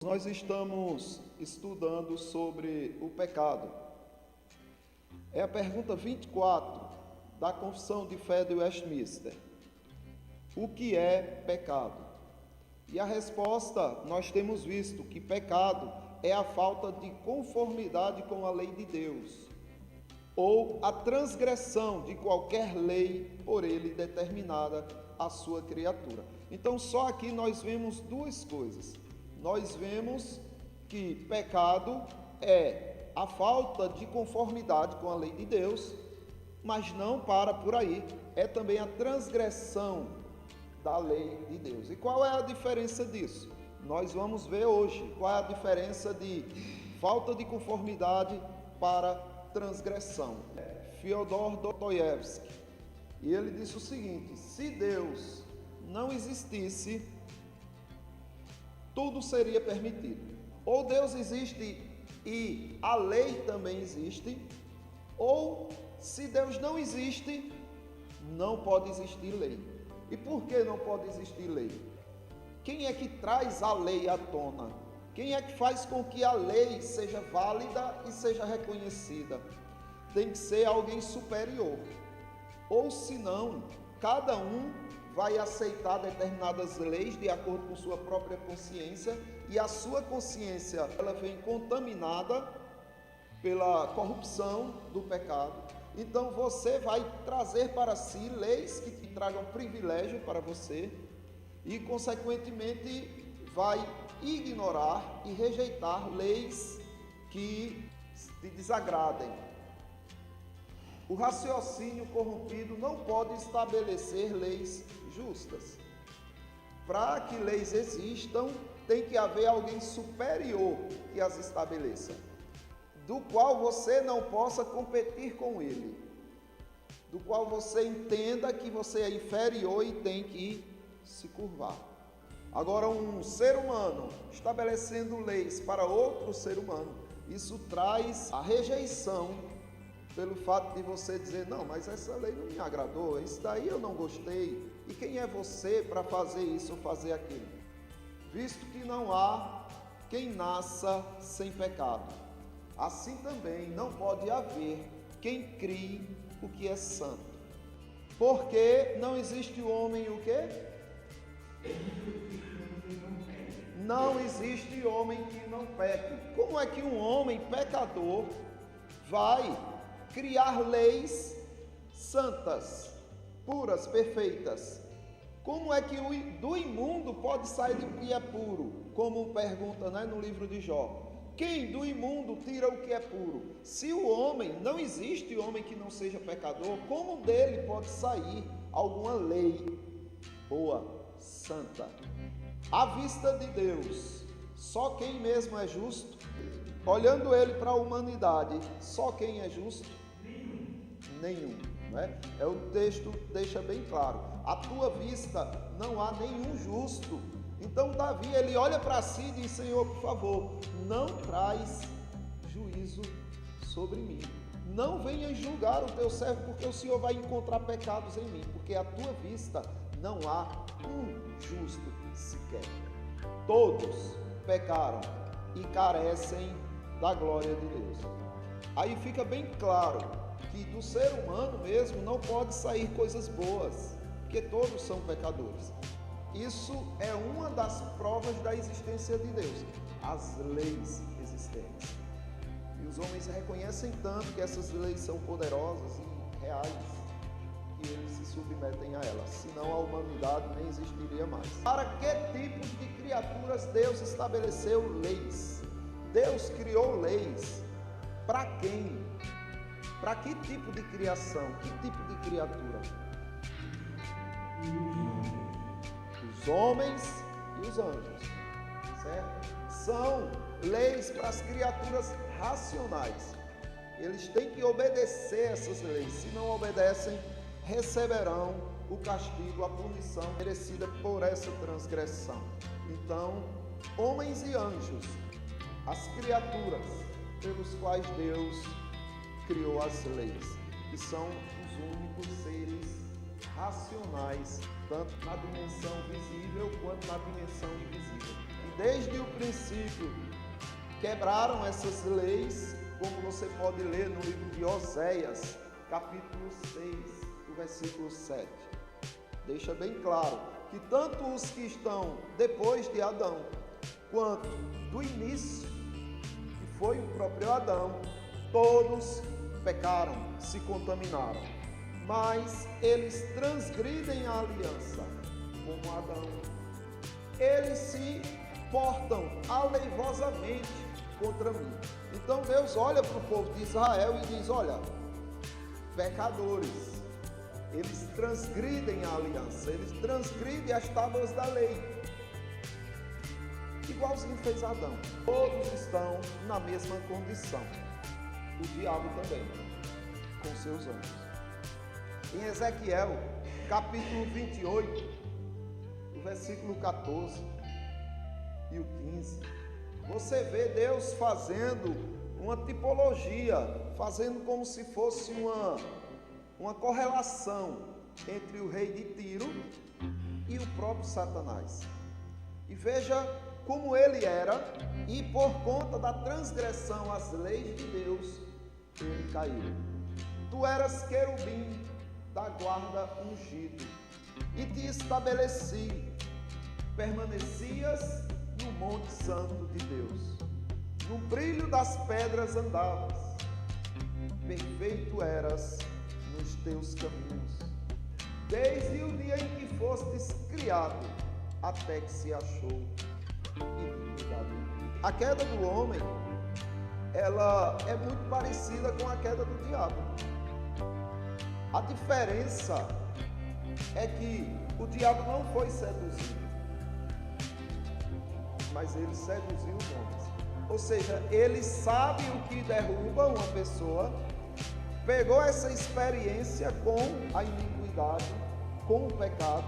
Nós estamos estudando sobre o pecado. É a pergunta 24 da Confissão de Fé de Westminster. O que é pecado? E a resposta, nós temos visto que pecado é a falta de conformidade com a lei de Deus, ou a transgressão de qualquer lei por ele determinada à sua criatura. Então, só aqui nós vemos duas coisas. Nós vemos que pecado é a falta de conformidade com a lei de Deus, mas não para por aí, é também a transgressão da lei de Deus. E qual é a diferença disso? Nós vamos ver hoje qual é a diferença de falta de conformidade para transgressão. Fyodor Dostoiévski, e ele disse o seguinte: se Deus não existisse, tudo seria permitido. Ou Deus existe e a lei também existe, ou se Deus não existe, não pode existir lei. E por que não pode existir lei? Quem é que traz a lei à tona? Quem é que faz com que a lei seja válida e seja reconhecida? Tem que ser alguém superior. Ou senão, cada um vai aceitar determinadas leis de acordo com sua própria consciência, e a sua consciência ela vem contaminada pela corrupção do pecado. Então você vai trazer para si leis que te tragam privilégio para você e consequentemente vai ignorar e rejeitar leis que te desagradem. O raciocínio corrompido não pode estabelecer leis justas. Para que leis existam, tem que haver alguém superior que as estabeleça, do qual você não possa competir com ele, do qual você entenda que você é inferior e tem que se curvar. Agora, um ser humano estabelecendo leis para outro ser humano, isso traz a rejeição pelo fato de você dizer: não, mas essa lei não me agradou, isso daí eu não gostei, e quem é você para fazer isso ou fazer aquilo? Visto que não há quem nasça sem pecado, assim também não pode haver quem crie o que é santo. Porque não existe homem o quê? Não existe homem que não peque. Como é que um homem pecador vai criar leis santas, puras, perfeitas? Como é que do imundo pode sair o que é puro? Como pergunta, no livro de Jó. Quem do imundo tira o que é puro? Se o homem, não existe homem que não seja pecador, como dele pode sair alguma lei boa, santa? À vista de Deus, só quem mesmo é justo? Olhando ele para a humanidade, só quem é justo? Nenhum, É o texto deixa bem claro. À tua vista não há nenhum justo. Então Davi, ele olha para si e diz: Senhor, por favor, não traz juízo sobre mim. Não venhas julgar o teu servo, porque o Senhor vai encontrar pecados em mim, porque à tua vista não há um justo sequer. Todos pecaram e carecem da glória de Deus. Aí fica bem claro que do ser humano mesmo não pode sair coisas boas, porque todos são pecadores. Isso é uma das provas da existência de Deus, as leis existentes. E os homens reconhecem tanto que essas leis são poderosas e reais, que eles se submetem a elas, senão a humanidade nem existiria mais. Para que tipos de criaturas Deus estabeleceu leis? Deus criou leis para quem? Para que tipo de criação? Que tipo de criatura? Os homens e os anjos, certo? São leis para as criaturas racionais. Eles têm que obedecer essas leis. Se não obedecem, receberão o castigo, a punição merecida por essa transgressão. Então, homens e anjos, as criaturas pelos quais Deus criou as leis, que são os únicos seres racionais, tanto na dimensão visível quanto na dimensão invisível. desde o princípio quebraram essas leis, como você pode ler no livro de Oséias, capítulo 6, do versículo 7. Deixa bem claro que tanto os que estão depois de Adão, quanto do início, que foi o próprio Adão, todos pecaram, se contaminaram. Mas eles transgridem a aliança, como Adão. Eles se portam aleivosamente contra mim. Então Deus olha para o povo de Israel e diz: olha, pecadores, eles transgridem a aliança, eles transgridem as tábuas da lei. Igualzinho fez Adão. Todos estão na mesma condição. O diabo também, com seus anjos. Em Ezequiel, capítulo 28, o versículo 14 e o 15, você vê Deus fazendo uma tipologia, fazendo como se fosse uma correlação entre o rei de Tiro e o próprio Satanás. E veja como ele era, e por conta da transgressão às leis de Deus, ele caiu. Tu eras querubim da guarda ungido, e te estabeleci, permanecias no monte santo de Deus, no brilho das pedras andavas, perfeito eras nos teus caminhos, desde o dia em que fostes criado, até que se achou iniquidade. A queda do homem, ela é muito parecida com a queda do diabo. A diferença é que o diabo não foi seduzido, mas ele seduziu os homens. Ou seja, ele sabe o que derruba uma pessoa, pegou essa experiência com a iniquidade, com o pecado,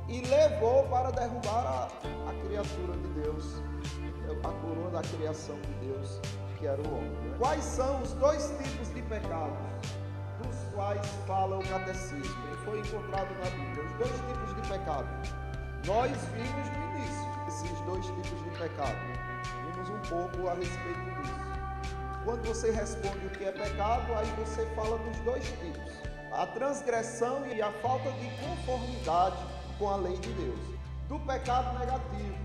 e levou para derrubar a criatura de Deus, a coroa da criação de Deus, que era o homem. Quais são os dois tipos de pecados dos quais fala o catecismo, que foi encontrado na Bíblia? Os dois tipos de pecado. Nós vimos no início esses dois tipos de pecado. Vimos um pouco a respeito disso. Quando você responde o que é pecado, aí você fala dos dois tipos: a transgressão e a falta de conformidade com a lei de Deus. Do pecado negativo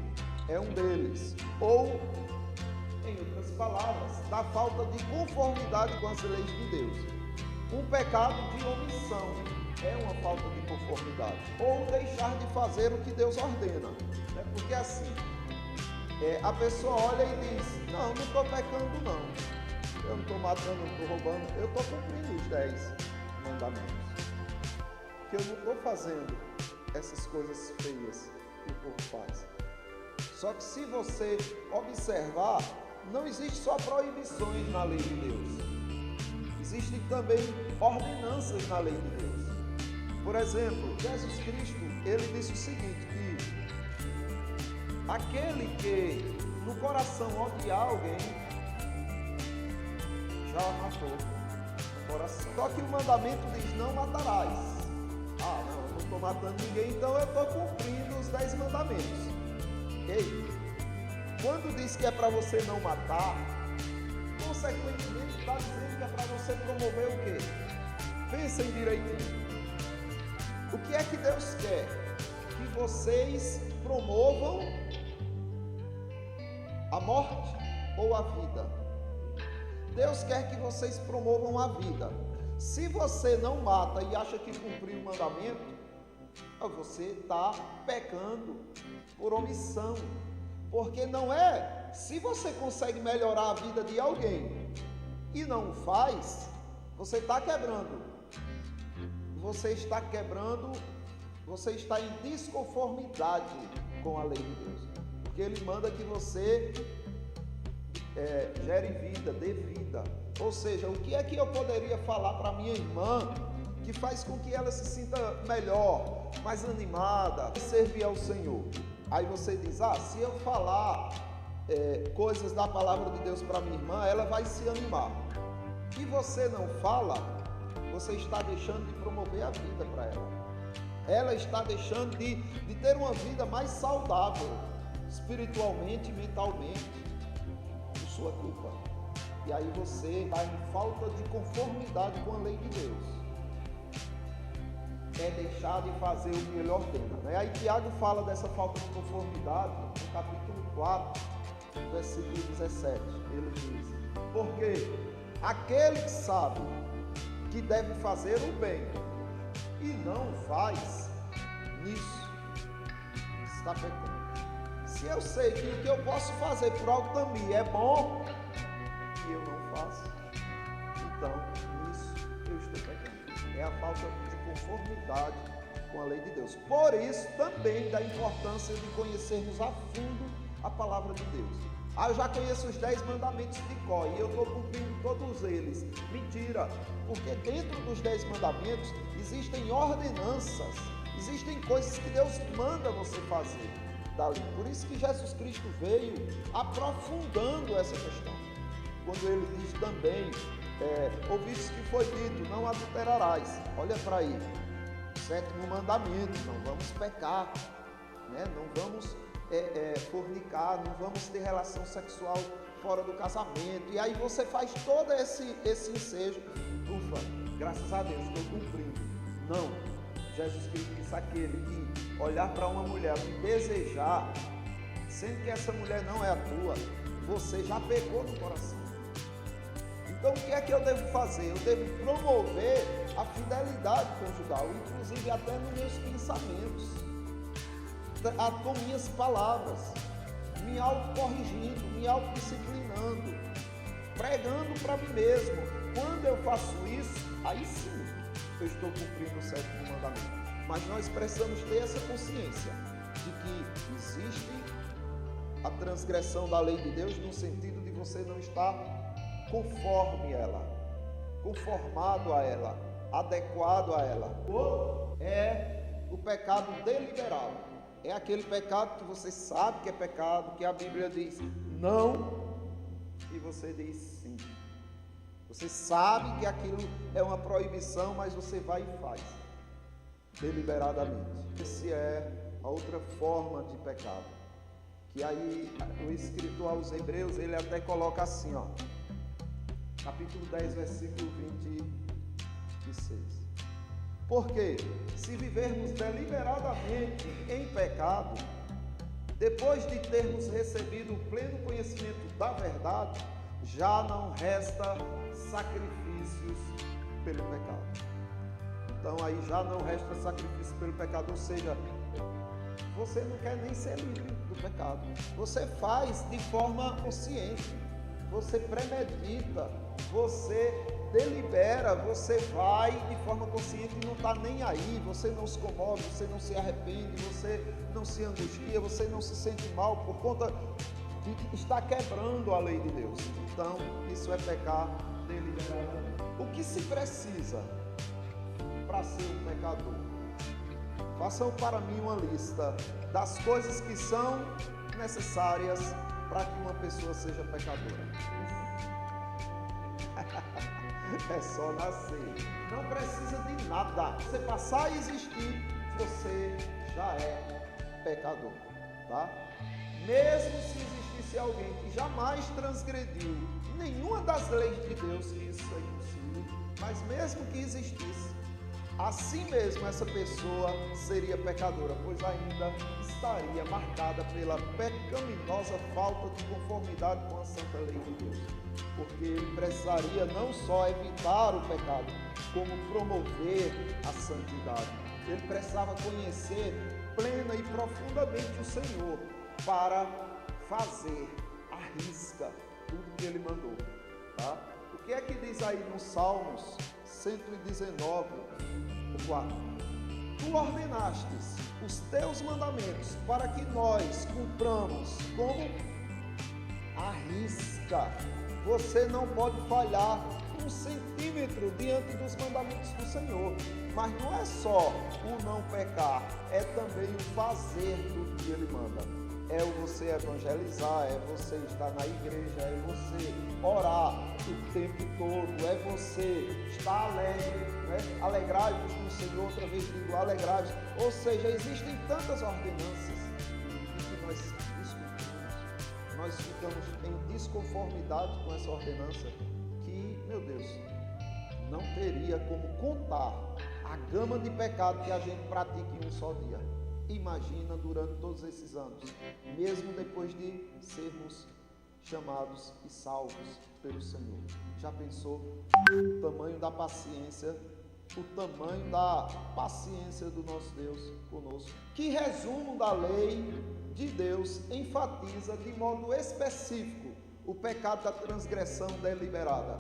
é um deles, ou, em outras palavras, da falta de conformidade com as leis de Deus. Um pecado de omissão é uma falta de conformidade, ou deixar de fazer o que Deus ordena, né? Porque assim, a pessoa olha e diz: não estou pecando não, eu não estou matando, não estou roubando, eu estou cumprindo os 10 mandamentos, que eu não estou fazendo essas coisas feias que o povo faz. Só que se você observar, não existe só proibições na lei de Deus, existem também ordenanças na lei de Deus. Por exemplo, Jesus Cristo, ele disse o seguinte, que aquele que no coração odiar alguém, já matou no coração. Só que o mandamento diz: não matarás. Ah, não, eu não estou matando ninguém, então eu estou cumprindo os 10 mandamentos. Ei, quando diz que é para você não matar, consequentemente está dizendo que é para você promover o quê? Pensem direitinho. O que é que Deus quer? Que vocês promovam a morte ou a vida? Deus quer que vocês promovam a vida. Se você não mata e acha que cumpriu o mandamento, você está pecando por omissão. Porque não é, se você consegue melhorar a vida de alguém e não faz, você está quebrando. Você está quebrando, você está em desconformidade com a lei de Deus. Porque Ele manda que você gere vida, dê vida. Ou seja, o que é que eu poderia falar para minha irmã que faz com que ela se sinta melhor, mais animada, servir ao Senhor? Aí você diz: se eu falar coisas da palavra de Deus para minha irmã, ela vai se animar. E você não fala, você está deixando de promover a vida para ela. Ela está deixando de ter uma vida mais saudável. espiritualmente e mentalmente, por sua culpa. E aí você está em falta de conformidade com a lei de Deus. É deixar de fazer o que ele ordena, né? Aí Tiago fala dessa falta de conformidade no capítulo 4, versículo 17. Ele diz: porque aquele que sabe que deve fazer o bem e não faz, nisso está pecando. Se eu sei que o que eu posso fazer por algo também é bom e eu não faço, então nisso eu estou pecando. É a falta de conformidade com a lei de Deus. Por isso também da importância de conhecermos a fundo a palavra de Deus. Eu já conheço os 10 mandamentos de cor e eu estou cumprindo todos eles. Mentira, porque dentro dos 10 mandamentos existem ordenanças, existem coisas que Deus manda você fazer dali. Por isso que Jesus Cristo veio aprofundando essa questão. Quando ele diz também, ouviste que foi dito, não adulterarás. Olha para aí, o 7º mandamento, não vamos pecar, né? Não vamos fornicar, não vamos ter relação sexual fora do casamento. E aí você faz todo esse ensejo. Ufa, graças a Deus, estou cumprindo. Não, Jesus Cristo disse: aquele que olhar para uma mulher e desejar, sendo que essa mulher não é a tua, você já pecou no coração. Então o que é que eu devo fazer? Eu devo promover a fidelidade conjugal, inclusive até nos meus pensamentos, com minhas palavras, me autocorrigindo, me autodisciplinando, pregando para mim mesmo. Quando eu faço isso, aí sim eu estou cumprindo o 7º mandamento. Mas nós precisamos ter essa consciência de que existe a transgressão da lei de Deus no sentido de você não estar conforme ela, conformado a ela, adequado a ela. O é o pecado deliberado. É aquele pecado que você sabe que é pecado, que a Bíblia diz não e você diz sim. Você sabe que aquilo é uma proibição, mas você vai e faz deliberadamente. Essa é a outra forma de pecado, que aí o escritor aos Hebreus, ele até coloca assim, ó, capítulo 10, versículo 26. Porque se vivermos deliberadamente em pecado, depois de termos recebido o pleno conhecimento da verdade, já não resta sacrifícios pelo pecado. Então aí já não resta sacrifício pelo pecado, ou seja, você não quer nem ser livre do pecado. Você faz de forma consciente, você premedita, você delibera, você vai de forma consciente e não está nem aí, você não se comove, você não se arrepende, você não se angustia, você não se sente mal por conta de estar quebrando a lei de Deus. Então, isso é pecar deliberadamente. O que se precisa para ser um pecador? Façam para mim uma lista das coisas que são necessárias para que uma pessoa seja pecadora. É só nascer, não precisa de nada. Você passar a existir, você já é pecador, tá? Mesmo se existisse alguém que jamais transgrediu nenhuma das leis de Deus, que isso é impossível, mas mesmo que existisse, assim mesmo essa pessoa seria pecadora, pois ainda estaria marcada pela pecaminosa falta de conformidade com a santa lei de Deus. Porque ele precisaria não só evitar o pecado, como promover a santidade. Ele precisava conhecer plena e profundamente o Senhor para fazer à risca tudo que ele mandou, tá? O que é que diz aí no Salmos 119, 4? Tu ordenastes os teus mandamentos para que nós cumpramos como à risca. Você não pode falhar 1 centímetro diante dos mandamentos do Senhor. Mas não é só o não pecar, é também o fazer tudo que Ele manda. É o você evangelizar, é você estar na igreja, é você orar o tempo todo, é você estar alegre, né? Alegrai-vos no Senhor, outra vez digo, alegrai-vos. Ou seja, existem tantas ordenanças que nós discutimos nós ficamos em desconformidade com essa ordenança que, meu Deus, não teria como contar a gama de pecado que a gente pratica em um só dia. Imagina durante todos esses anos, mesmo depois de sermos chamados e salvos pelo Senhor. Já pensou o tamanho da paciência, o tamanho da paciência do nosso Deus conosco? Que resumo da lei de Deus enfatiza de modo específico o pecado da transgressão deliberada?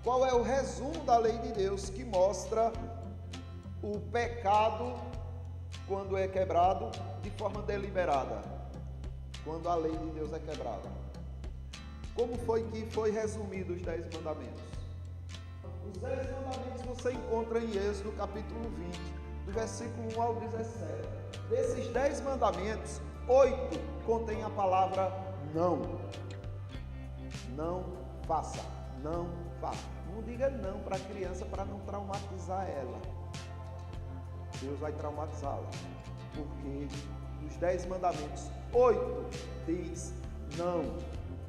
Qual é o resumo da lei de Deus que mostra o pecado quando é quebrado de forma deliberada? Quando a lei de Deus é quebrada. Como foi que foi resumido os 10 mandamentos? Os 10 mandamentos você encontra em Êxodo capítulo 20, do versículo 1 ao 17. Desses 10 mandamentos, 8 contém a palavra não. Não faça, não faça. Não diga não para a criança para não traumatizar ela. Deus vai traumatizá-la. Porque dos 10 mandamentos, 8 diz não.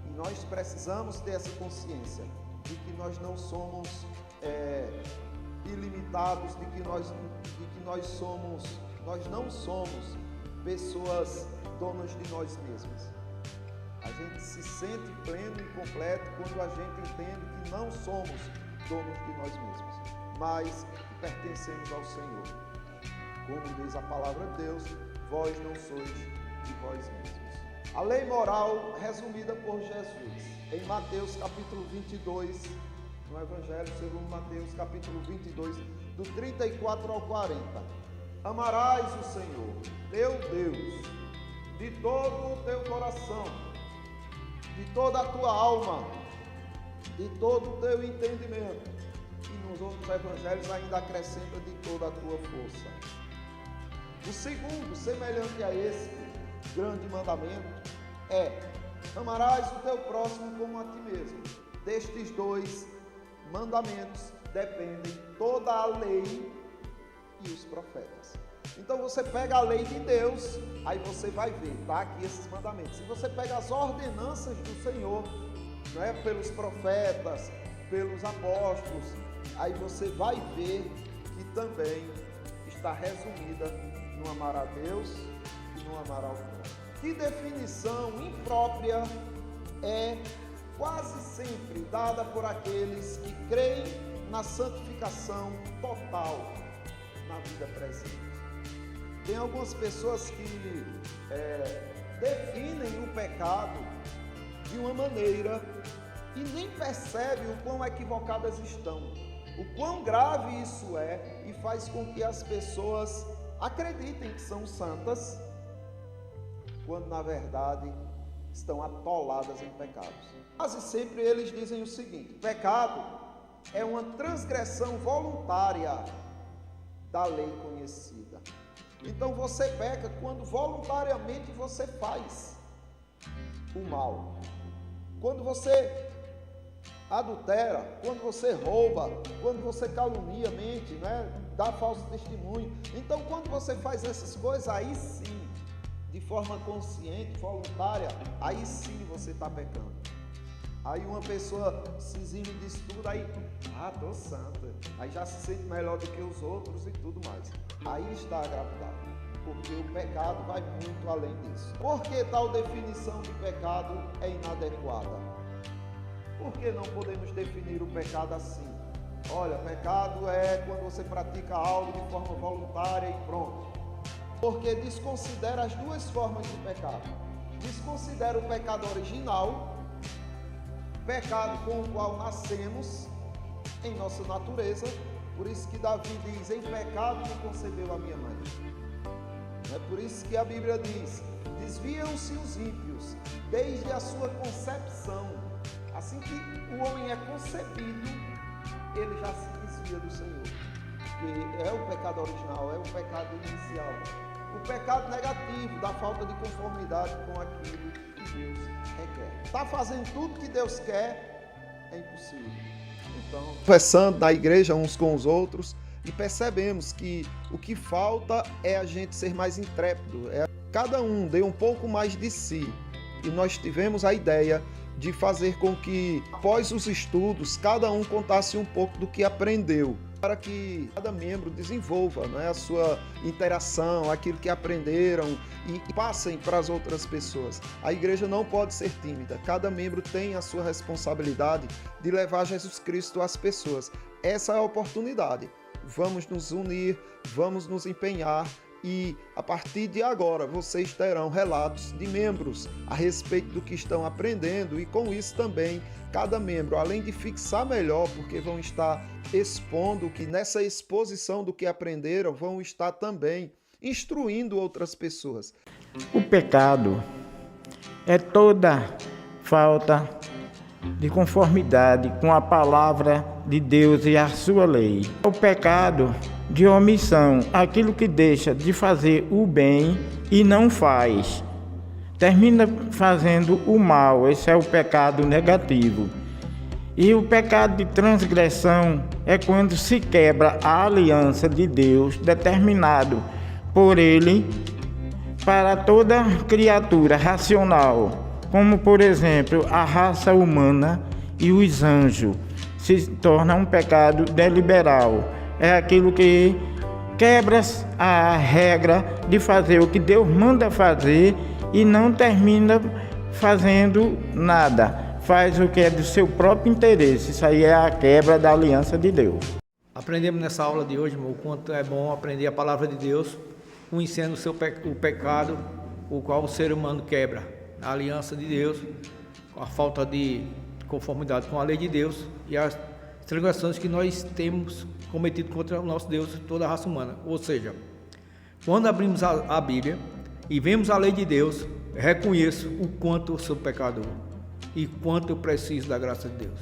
E nós precisamos ter essa consciência de que nós não somos ilimitados, de que nós não somos pessoas donas de nós mesmos. A gente se sente pleno e completo quando a gente entende que não somos donos de nós mesmos, mas pertencemos ao Senhor. Como diz a palavra de Deus, vós não sois de vós mesmos. A lei moral resumida por Jesus em Mateus capítulo 22, no Evangelho segundo Mateus capítulo 22, do 34 ao 40. Amarás o Senhor, teu Deus, de todo o teu coração, de toda a tua alma, de todo o teu entendimento. E nos outros evangelhos ainda acrescenta de toda a tua força. O segundo, semelhante a esse grande mandamento, é: amarás o teu próximo como a ti mesmo. Destes 2 mandamentos dependem toda a lei e os profetas. Então você pega a lei de Deus, aí você vai ver, tá aqui esses mandamentos. Se você pega as ordenanças do Senhor, não é, pelos profetas, pelos apóstolos, aí você vai ver que também está resumida no amar a Deus e no amar ao próximo. Que definição imprópria é quase sempre dada por aqueles que creem na santificação total na vida presente. Tem algumas pessoas que definem o pecado de uma maneira e nem percebem o quão equivocadas estão, o quão grave isso é, e faz com que as pessoas acreditem que são santas, quando na verdade estão atoladas em pecados. Quase sempre eles dizem o seguinte: pecado é uma transgressão voluntária da lei conhecida. Então você peca quando voluntariamente você faz o mal. Quando você adultera, quando você rouba, quando você calunia, mente, né? Dá falso testemunho. Então quando você faz essas coisas, aí sim, de forma consciente, voluntária, aí sim você está pecando. Aí uma pessoa se exime disso tudo, aí, tô santa, aí já se sente melhor do que os outros e tudo mais. Aí está a gravidade, porque o pecado vai muito além disso. Por que tal definição de pecado é inadequada? Por que não podemos definir o pecado assim? Olha, pecado é quando você pratica algo de forma voluntária e pronto. Porque desconsidera as 2 formas de pecado. Desconsidera o pecado original, pecado com o qual nascemos em nossa natureza. Por isso que Davi diz: em pecado me concebeu a minha mãe. É por isso que a Bíblia diz: desviam-se os ímpios desde a sua concepção. Assim que o homem é concebido, ele já se desvia do Senhor. Porque é o pecado original, é o pecado inicial. O pecado negativo, da falta de conformidade com aquilo que Deus requer. Está fazendo tudo que Deus quer, é impossível. Então, conversando na igreja uns com os outros, e percebemos que o que falta é a gente ser mais intrépido. Cada um dê um pouco mais de si, e nós tivemos a ideia de fazer com que, após os estudos, cada um contasse um pouco do que aprendeu, para que cada membro desenvolva, a sua interação, aquilo que aprenderam e passem para as outras pessoas. A igreja não pode ser tímida, cada membro tem a sua responsabilidade de levar Jesus Cristo às pessoas. Essa é a oportunidade. Vamos nos unir, vamos nos empenhar e a partir de agora vocês terão relatos de membros a respeito do que estão aprendendo e com isso também cada membro, além de fixar melhor, porque vão estar expondo que nessa exposição do que aprenderam, vão estar também instruindo outras pessoas. O pecado é toda falta de conformidade com a palavra de Deus e a sua lei. O pecado de omissão, aquilo que deixa de fazer o bem e não faz, termina fazendo o mal. Esse é o pecado negativo. E o pecado de transgressão é quando se quebra a aliança de Deus determinado por Ele para toda criatura racional, como por exemplo a raça humana e os anjos. Se torna um pecado deliberado. É aquilo que quebra a regra de fazer o que Deus manda fazer e não termina fazendo nada. Faz o que é do seu próprio interesse. Isso aí é a quebra da aliança de Deus. Aprendemos nessa aula de hoje, irmão, o quanto é bom aprender a palavra de Deus, conhecendo o pecado, o qual o ser humano quebra. A aliança de Deus, a falta de conformidade com a lei de Deus e as transgressões que nós temos cometido contra o nosso Deus e toda a raça humana. Ou seja, quando abrimos a Bíblia e vemos a lei de Deus, reconheço o quanto eu sou pecador e quanto eu preciso da graça de Deus.